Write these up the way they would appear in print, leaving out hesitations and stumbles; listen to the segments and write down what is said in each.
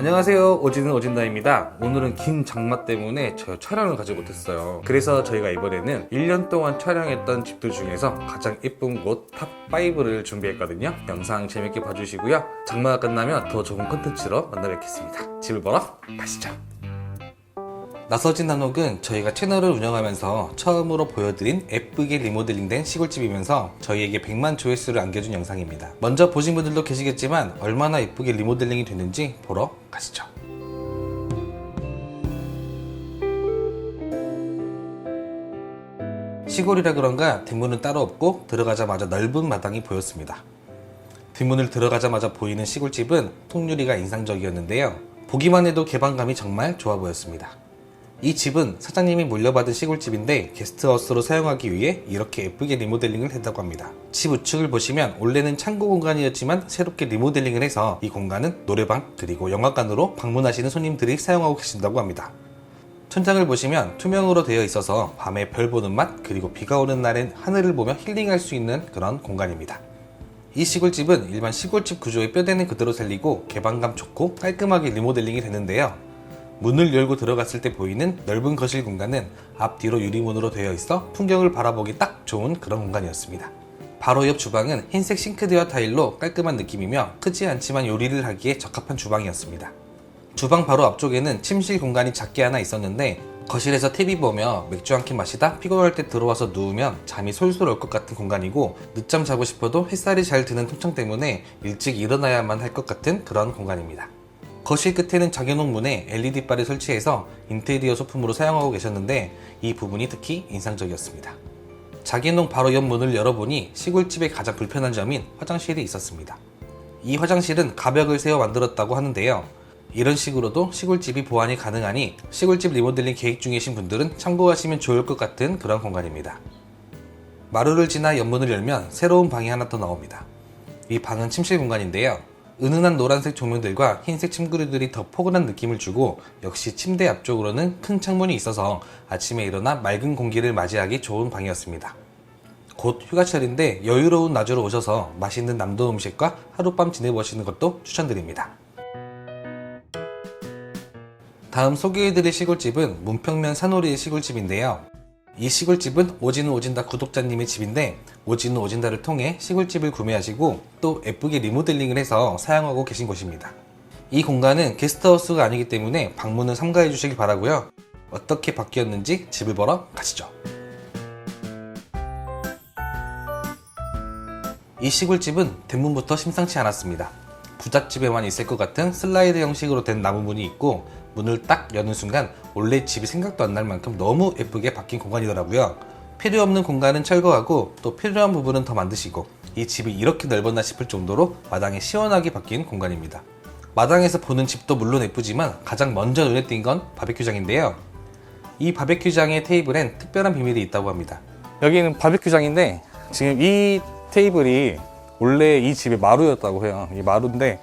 안녕하세요, 오지는 오진다입니다. 오늘은 긴 장마 때문에 저 촬영을 가지 못했어요. 그래서 저희가 이번에는 1년 동안 촬영했던 집들 중에서 가장 예쁜 곳 탑5를 준비했거든요. 영상 재밌게 봐주시고요. 장마가 끝나면 더 좋은 콘텐츠로 만나 뵙겠습니다. 집을 보러 가시죠. 나서진 한옥은 저희가 채널을 운영하면서 처음으로 보여드린 예쁘게 리모델링된 시골집이면서 저희에게 100만 조회수를 안겨준 영상입니다. 먼저 보신 분들도 계시겠지만 얼마나 예쁘게 리모델링이 됐는지 보러 가시죠. 시골이라 그런가 뒷문은 따로 없고 들어가자마자 넓은 마당이 보였습니다. 뒷문을 들어가자마자 보이는 시골집은 통유리가 인상적이었는데요. 보기만 해도 개방감이 정말 좋아 보였습니다. 이 집은 사장님이 물려받은 시골집인데 게스트하우스로 사용하기 위해 이렇게 예쁘게 리모델링을 했다고 합니다. 집 우측을 보시면 원래는 창고 공간이었지만 새롭게 리모델링을 해서 이 공간은 노래방 그리고 영화관으로 방문하시는 손님들이 사용하고 계신다고 합니다. 천장을 보시면 투명으로 되어 있어서 밤에 별 보는 맛 그리고 비가 오는 날엔 하늘을 보며 힐링할 수 있는 그런 공간입니다. 이 시골집은 일반 시골집 구조의 뼈대는 그대로 살리고 개방감 좋고 깔끔하게 리모델링이 됐는데요. 문을 열고 들어갔을 때 보이는 넓은 거실 공간은 앞뒤로 유리문으로 되어 있어 풍경을 바라보기 딱 좋은 그런 공간이었습니다. 바로 옆 주방은 흰색 싱크대와 타일로 깔끔한 느낌이며 크지 않지만 요리를 하기에 적합한 주방이었습니다. 주방 바로 앞쪽에는 침실 공간이 작게 하나 있었는데 거실에서 TV 보며 맥주 한 캔 마시다 피곤할 때 들어와서 누우면 잠이 솔솔 올 것 같은 공간이고 늦잠 자고 싶어도 햇살이 잘 드는 통창 때문에 일찍 일어나야만 할 것 같은 그런 공간입니다. 거실 끝에는 작용록 문에 LED바를 설치해서 인테리어 소품으로 사용하고 계셨는데 이 부분이 특히 인상적이었습니다. 작용록 바로 옆 문을 열어보니 시골집의 가장 불편한 점인 화장실이 있었습니다. 이 화장실은 가벽을 세워 만들었다고 하는데요. 이런 식으로도 시골집이 보완이 가능하니 시골집 리모델링 계획 중이신 분들은 참고하시면 좋을 것 같은 그런 공간입니다. 마루를 지나 옆문을 열면 새로운 방이 하나 더 나옵니다. 이 방은 침실 공간인데요. 은은한 노란색 조명들과 흰색 침구류들이 더 포근한 느낌을 주고 역시 침대 앞쪽으로는 큰 창문이 있어서 아침에 일어나 맑은 공기를 맞이하기 좋은 방이었습니다. 곧 휴가철인데 여유로운 나주로 오셔서 맛있는 남도 음식과 하룻밤 지내보시는 것도 추천드립니다. 다음 소개해드릴 시골집은 문평면 산오리의 시골집인데요. 이 시골집은 오지는 오진다 구독자님의 집인데 오지는 오진다를 통해 시골집을 구매하시고 또 예쁘게 리모델링을 해서 사용하고 계신 곳입니다. 이 공간은 게스트하우스가 아니기 때문에 방문은 삼가해 주시길 바라고요. 어떻게 바뀌었는지 집을 보러 가시죠. 이 시골집은 뒷문부터 심상치 않았습니다. 부잣집에만 있을 것 같은 슬라이드 형식으로 된 나무 문이 있고 문을 딱 여는 순간 원래 집이 생각도 안 날 만큼 너무 예쁘게 바뀐 공간이더라고요. 필요 없는 공간은 철거하고 또 필요한 부분은 더 만드시고 이 집이 이렇게 넓었나 싶을 정도로 마당이 시원하게 바뀐 공간입니다. 마당에서 보는 집도 물론 예쁘지만 가장 먼저 눈에 띈 건 바베큐장인데요. 이 바베큐장의 테이블엔 특별한 비밀이 있다고 합니다. 여기는 바베큐장인데 지금 이 테이블이 원래 이 집의 마루였다고 해요. 이 마루인데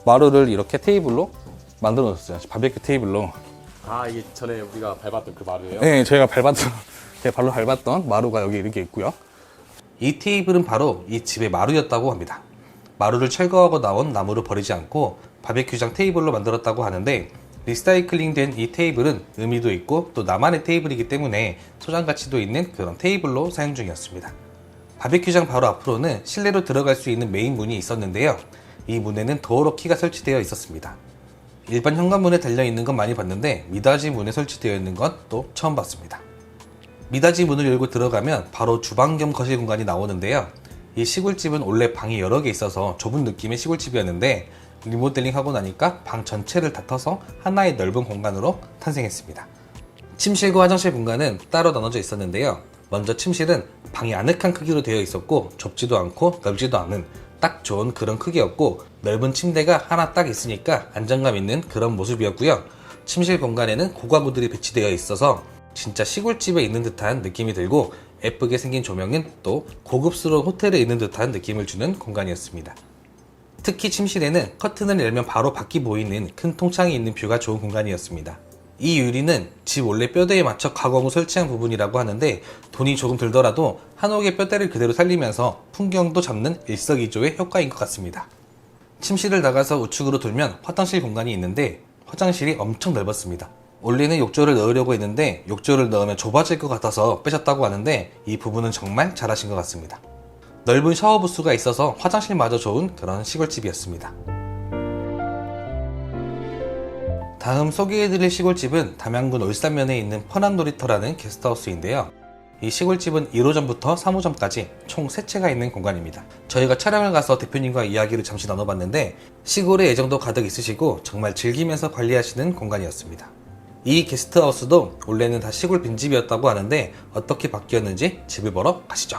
마루를 이렇게 테이블로 만들어 놨어요. 바베큐 테이블로. 아, 이게 전에 우리가 밟았던 그 마루예요? 네, 제가 발로 밟았던 마루가 여기 이렇게 있고요. 이 테이블은 바로 이 집의 마루였다고 합니다. 마루를 철거하고 나온 나무를 버리지 않고 바베큐장 테이블로 만들었다고 하는데 리사이클링된 이 테이블은 의미도 있고 또 나만의 테이블이기 때문에 소장 가치도 있는 그런 테이블로 사용 중이었습니다. 바베큐장 바로 앞으로는 실내로 들어갈 수 있는 메인 문이 있었는데요. 이 문에는 도어록 키가 설치되어 있었습니다. 일반 현관문에 달려있는 건 많이 봤는데 미닫이 문에 설치되어 있는 건 또 처음 봤습니다. 미닫이 문을 열고 들어가면 바로 주방 겸 거실 공간이 나오는데요. 이 시골집은 원래 방이 여러 개 있어서 좁은 느낌의 시골집이었는데 리모델링 하고 나니까 방 전체를 다 터서 하나의 넓은 공간으로 탄생했습니다. 침실과 화장실 공간은 따로 나눠져 있었는데요. 먼저 침실은 방이 아늑한 크기로 되어 있었고 좁지도 않고 넓지도 않은 딱 좋은 그런 크기였고 넓은 침대가 하나 딱 있으니까 안정감 있는 그런 모습이었고요. 침실 공간에는 고가구들이 배치되어 있어서 진짜 시골집에 있는 듯한 느낌이 들고 예쁘게 생긴 조명은 또 고급스러운 호텔에 있는 듯한 느낌을 주는 공간이었습니다. 특히 침실에는 커튼을 열면 바로 밖이 보이는 큰 통창이 있는 뷰가 좋은 공간이었습니다. 이 유리는 집 원래 뼈대에 맞춰 가공 후 설치한 부분이라고 하는데 돈이 조금 들더라도 한옥의 뼈대를 그대로 살리면서 풍경도 잡는 일석이조의 효과인 것 같습니다. 침실을 나가서 우측으로 돌면 화장실 공간이 있는데 화장실이 엄청 넓었습니다. 원래는 욕조를 넣으려고 했는데 욕조를 넣으면 좁아질 것 같아서 빼셨다고 하는데 이 부분은 정말 잘하신 것 같습니다. 넓은 샤워 부스가 있어서 화장실마저 좋은 그런 시골집이었습니다. 다음 소개해드릴 시골집은 담양군 울산면에 있는 편안놀이터라는 게스트하우스인데요. 이 시골집은 1호점부터 3호점까지 총 3채가 있는 공간입니다. 저희가 촬영을 가서 대표님과 이야기를 잠시 나눠봤는데 시골에 애정도 가득 있으시고 정말 즐기면서 관리하시는 공간이었습니다. 이 게스트하우스도 원래는 다 시골 빈집이었다고 하는데 어떻게 바뀌었는지 집을 보러 가시죠.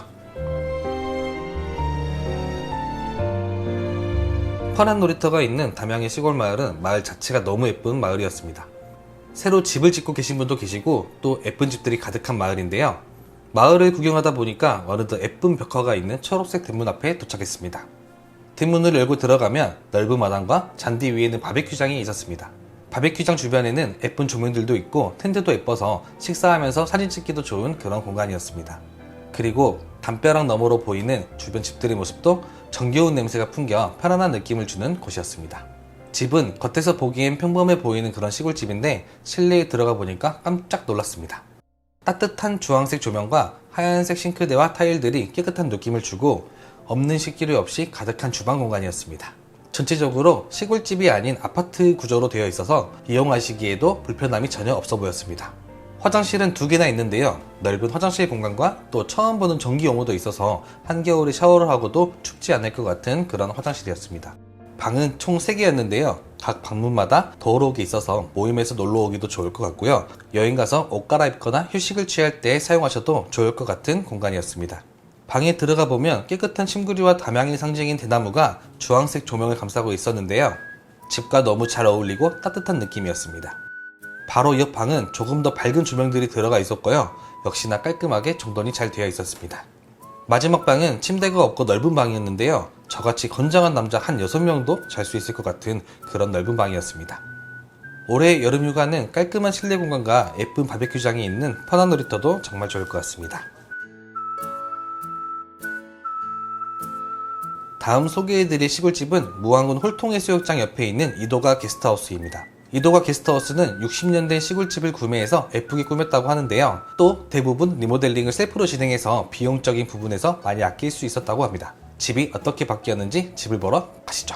편한 놀이터가 있는 담양의 시골 마을은 마을 자체가 너무 예쁜 마을이었습니다. 새로 집을 짓고 계신 분도 계시고 또 예쁜 집들이 가득한 마을인데요. 마을을 구경하다 보니까 어느덧 예쁜 벽화가 있는 초록색 대문 앞에 도착했습니다. 뒷문을 열고 들어가면 넓은 마당과 잔디 위에는 바베큐장이 있었습니다. 바베큐장 주변에는 예쁜 조명들도 있고 텐트도 예뻐서 식사하면서 사진 찍기도 좋은 그런 공간이었습니다. 그리고 담벼락 너머로 보이는 주변 집들의 모습도 정겨운 냄새가 풍겨 편안한 느낌을 주는 곳이었습니다. 집은 겉에서 보기엔 평범해 보이는 그런 시골집인데 실내에 들어가 보니까 깜짝 놀랐습니다. 따뜻한 주황색 조명과 하얀색 싱크대와 타일들이 깨끗한 느낌을 주고 없는 식기류 없이 가득한 주방 공간이었습니다. 전체적으로 시골집이 아닌 아파트 구조로 되어 있어서 이용하시기에도 불편함이 전혀 없어 보였습니다. 화장실은 2개나 있는데요. 넓은 화장실 공간과 또 처음 보는 전기용어도 있어서 한겨울에 샤워를 하고도 춥지 않을 것 같은 그런 화장실이었습니다. 방은 총 3개였는데요. 각 방문마다 더러우게 있어서 모임에서 놀러 오기도 좋을 것 같고요. 여행 가서 옷 갈아입거나 휴식을 취할 때 사용하셔도 좋을 것 같은 공간이었습니다. 방에 들어가 보면 깨끗한 침구류와 담양의 상징인 대나무가 주황색 조명을 감싸고 있었는데요. 집과 너무 잘 어울리고 따뜻한 느낌이었습니다. 바로 옆 방은 조금 더 밝은 조명들이 들어가 있었고요. 역시나 깔끔하게 정돈이 잘 되어 있었습니다. 마지막 방은 침대가 없고 넓은 방이었는데요. 저같이 건장한 남자 한 6명도 잘 수 있을 것 같은 그런 넓은 방이었습니다. 올해 여름 휴가는 깔끔한 실내 공간과 예쁜 바베큐장이 있는 편한 놀이터도 정말 좋을 것 같습니다. 다음 소개해드릴 시골집은 무안군 홀통해수욕장 옆에 있는 이도가 게스트하우스입니다. 이도가 게스트하우스는 60년 된 시골집을 구매해서 예쁘게 꾸몄다고 하는데요. 또 대부분 리모델링을 셀프로 진행해서 비용적인 부분에서 많이 아낄 수 있었다고 합니다. 집이 어떻게 바뀌었는지 집을 보러 가시죠.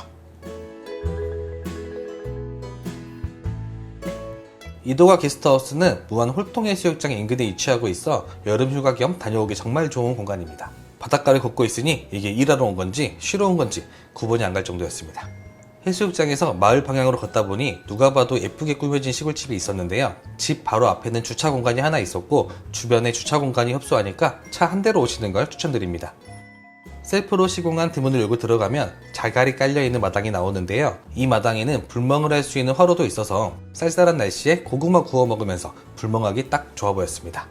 이도가 게스트하우스는 무안 홀통해수욕장 인근에 위치하고 있어 여름 휴가 겸 다녀오기 정말 좋은 공간입니다. 바닷가를 걷고 있으니 이게 일하러 온 건지 쉬러 온 건지 구분이 안 갈 정도였습니다. 해수욕장에서 마을 방향으로 걷다 보니 누가 봐도 예쁘게 꾸며진 시골집이 있었는데요. 집 바로 앞에는 주차 공간이 하나 있었고 주변에 주차 공간이 협소하니까 차 한 대로 오시는 걸 추천드립니다. 셀프로 시공한 대문을 열고 들어가면 자갈이 깔려있는 마당이 나오는데요. 이 마당에는 불멍을 할 수 있는 화로도 있어서 쌀쌀한 날씨에 고구마 구워 먹으면서 불멍하기 딱 좋아 보였습니다.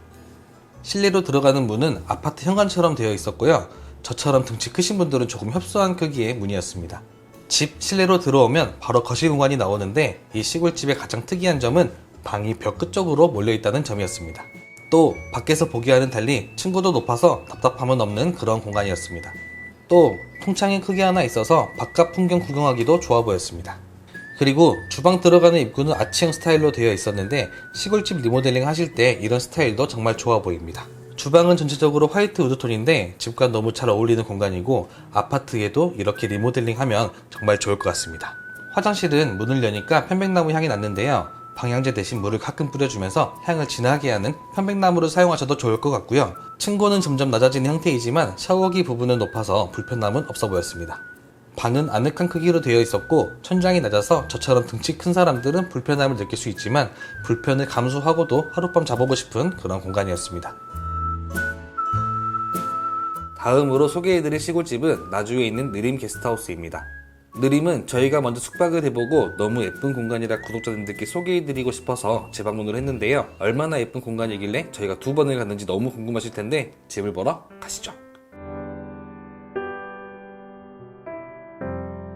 실내로 들어가는 문은 아파트 현관처럼 되어 있었고요. 저처럼 등치 크신 분들은 조금 협소한 크기의 문이었습니다. 집 실내로 들어오면 바로 거실 공간이 나오는데 이 시골집의 가장 특이한 점은 방이 벽 끝쪽으로 몰려있다는 점이었습니다. 또 밖에서 보기와는 달리 층고도 높아서 답답함은 없는 그런 공간이었습니다. 또 통창이 크게 하나 있어서 바깥 풍경 구경하기도 좋아 보였습니다. 그리고 주방 들어가는 입구는 아치형 스타일로 되어 있었는데 시골집 리모델링 하실 때 이런 스타일도 정말 좋아 보입니다. 주방은 전체적으로 화이트 우드톤인데 집과 너무 잘 어울리는 공간이고 아파트에도 이렇게 리모델링 하면 정말 좋을 것 같습니다. 화장실은 문을 여니까 편백나무 향이 났는데요. 방향제 대신 물을 가끔 뿌려주면서 향을 진하게 하는 편백나무를 사용하셔도 좋을 것 같고요. 층고는 점점 낮아지는 형태이지만 샤워기 부분은 높아서 불편함은 없어 보였습니다. 방은 아늑한 크기로 되어 있었고 천장이 낮아서 저처럼 등치 큰 사람들은 불편함을 느낄 수 있지만 불편을 감수하고도 하룻밤 자보고 싶은 그런 공간이었습니다. 다음으로 소개해드릴 시골집은 나주에 있는 느림 게스트하우스입니다. 느림은 저희가 먼저 숙박을 해보고 너무 예쁜 공간이라 구독자님들께 소개해드리고 싶어서 재방문을 했는데요. 얼마나 예쁜 공간이길래 저희가 2번을 갔는지 너무 궁금하실 텐데 집을 보러 가시죠.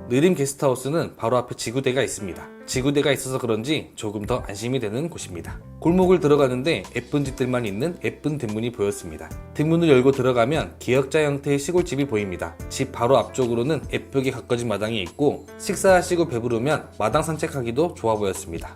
느림 게스트하우스는 바로 앞에 지구대가 있습니다. 지구대가 있어서 그런지 조금 더 안심이 되는 곳입니다. 골목을 들어가는데 예쁜 집들만 있는 예쁜 대문이 보였습니다. 대문을 열고 들어가면 기역자 형태의 시골집이 보입니다. 집 바로 앞쪽으로는 예쁘게 가꿔진 마당이 있고 식사하시고 배부르면 마당 산책하기도 좋아 보였습니다.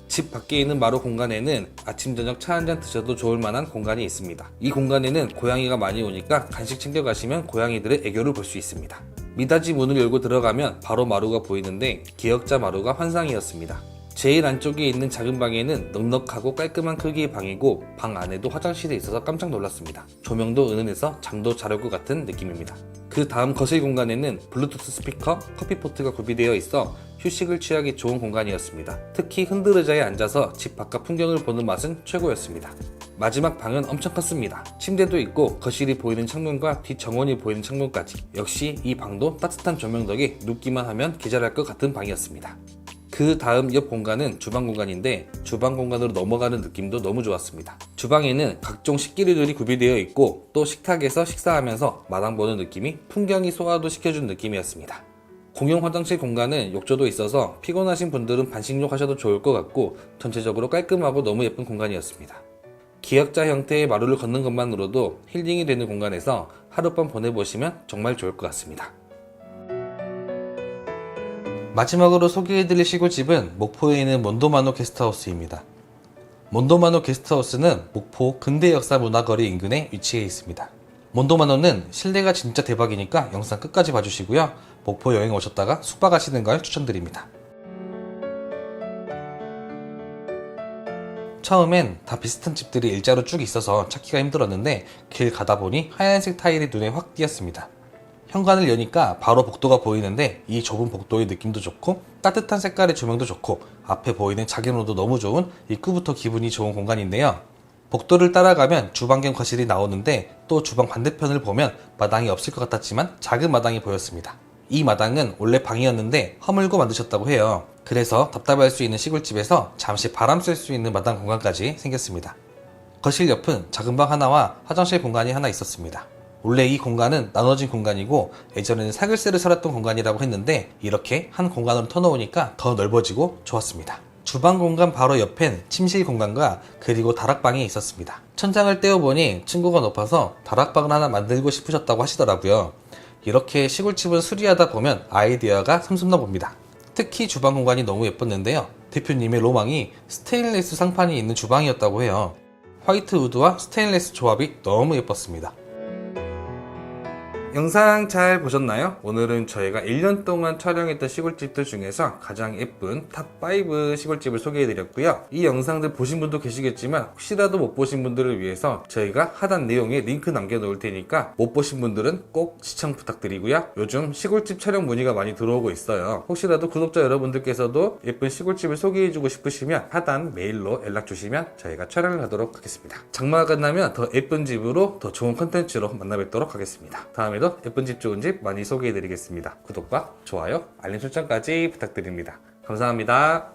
집 밖에 있는 마루 공간에는 아침 저녁 차 한잔 드셔도 좋을 만한 공간이 있습니다. 이 공간에는 고양이가 많이 오니까 간식 챙겨 가시면 고양이들의 애교를 볼 수 있습니다. 미닫이 문을 열고 들어가면 바로 마루가 보이는데 기역자 마루가 환상이었습니다. 제일 안쪽에 있는 작은 방에는 넉넉하고 깔끔한 크기의 방이고 방 안에도 화장실이 있어서 깜짝 놀랐습니다. 조명도 은은해서 잠도 잘 올 것 같은 느낌입니다. 그 다음 거실 공간에는 블루투스 스피커, 커피포트가 구비되어 있어 휴식을 취하기 좋은 공간이었습니다. 특히 흔들의자에 앉아서 집 바깥 풍경을 보는 맛은 최고였습니다. 마지막 방은 엄청 컸습니다. 침대도 있고 거실이 보이는 창문과 뒷 정원이 보이는 창문까지. 역시 이 방도 따뜻한 조명 덕에 눕기만 하면 기절할 것 같은 방이었습니다. 그 다음 옆 공간은 주방 공간인데 주방 공간으로 넘어가는 느낌도 너무 좋았습니다. 주방에는 각종 식기류들이 구비되어 있고 또 식탁에서 식사하면서 마당 보는 느낌이 풍경이 소화도 시켜준 느낌이었습니다. 공용 화장실 공간은 욕조도 있어서 피곤하신 분들은 반신욕 하셔도 좋을 것 같고 전체적으로 깔끔하고 너무 예쁜 공간이었습니다. 기역자 형태의 마루를 걷는 것만으로도 힐링이 되는 공간에서 하룻밤 보내보시면 정말 좋을 것 같습니다. 마지막으로 소개해드릴 시골집은 목포에 있는 몬도마노 게스트하우스입니다. 몬도마노 게스트하우스는 목포 근대역사문화거리 인근에 위치해 있습니다. 몬도마노는 실내가 진짜 대박이니까 영상 끝까지 봐주시고요. 목포 여행 오셨다가 숙박하시는 걸 추천드립니다. 처음엔 다 비슷한 집들이 일자로 쭉 있어서 찾기가 힘들었는데 길 가다 보니 하얀색 타일이 눈에 확 띄었습니다. 현관을 여니까 바로 복도가 보이는데 이 좁은 복도의 느낌도 좋고 따뜻한 색깔의 조명도 좋고 앞에 보이는 자개로도 너무 좋은 입구부터 기분이 좋은 공간인데요. 복도를 따라가면 주방 겸 거실이 나오는데 또 주방 반대편을 보면 마당이 없을 것 같았지만 작은 마당이 보였습니다. 이 마당은 원래 방이었는데 허물고 만드셨다고 해요. 그래서 답답할 수 있는 시골집에서 잠시 바람 쐴 수 있는 마당 공간까지 생겼습니다. 거실 옆은 작은 방 하나와 화장실 공간이 하나 있었습니다. 원래 이 공간은 나눠진 공간이고 예전에는 사글세를 살았던 공간이라고 했는데 이렇게 한 공간으로 터놓으니까 더 넓어지고 좋았습니다. 주방 공간 바로 옆엔 침실 공간과 그리고 다락방이 있었습니다. 천장을 떼어보니 층고가 높아서 다락방을 하나 만들고 싶으셨다고 하시더라고요. 이렇게 시골집을 수리하다 보면 아이디어가 샘솟나 봅니다. 특히 주방 공간이 너무 예뻤는데요. 대표님의 로망이 스테인리스 상판이 있는 주방이었다고 해요. 화이트 우드와 스테인리스 조합이 너무 예뻤습니다. 영상 잘 보셨나요? 오늘은 저희가 1년 동안 촬영했던 시골집들 중에서 가장 예쁜 탑5 시골집을 소개해드렸고요. 이 영상들 보신 분도 계시겠지만 혹시라도 못 보신 분들을 위해서 저희가 하단 내용에 링크 남겨놓을 테니까 못 보신 분들은 꼭 시청 부탁드리고요. 요즘 시골집 촬영 문의가 많이 들어오고 있어요. 혹시라도 구독자 여러분들께서도 예쁜 시골집을 소개해주고 싶으시면 하단 메일로 연락주시면 저희가 촬영을 하도록 하겠습니다. 장마가 끝나면 더 예쁜 집으로 더 좋은 컨텐츠로 만나뵙도록 하겠습니다. 다음에도 예쁜 집 좋은 집 많이 소개해드리겠습니다. 구독과 좋아요, 알림 설정까지 부탁드립니다. 감사합니다.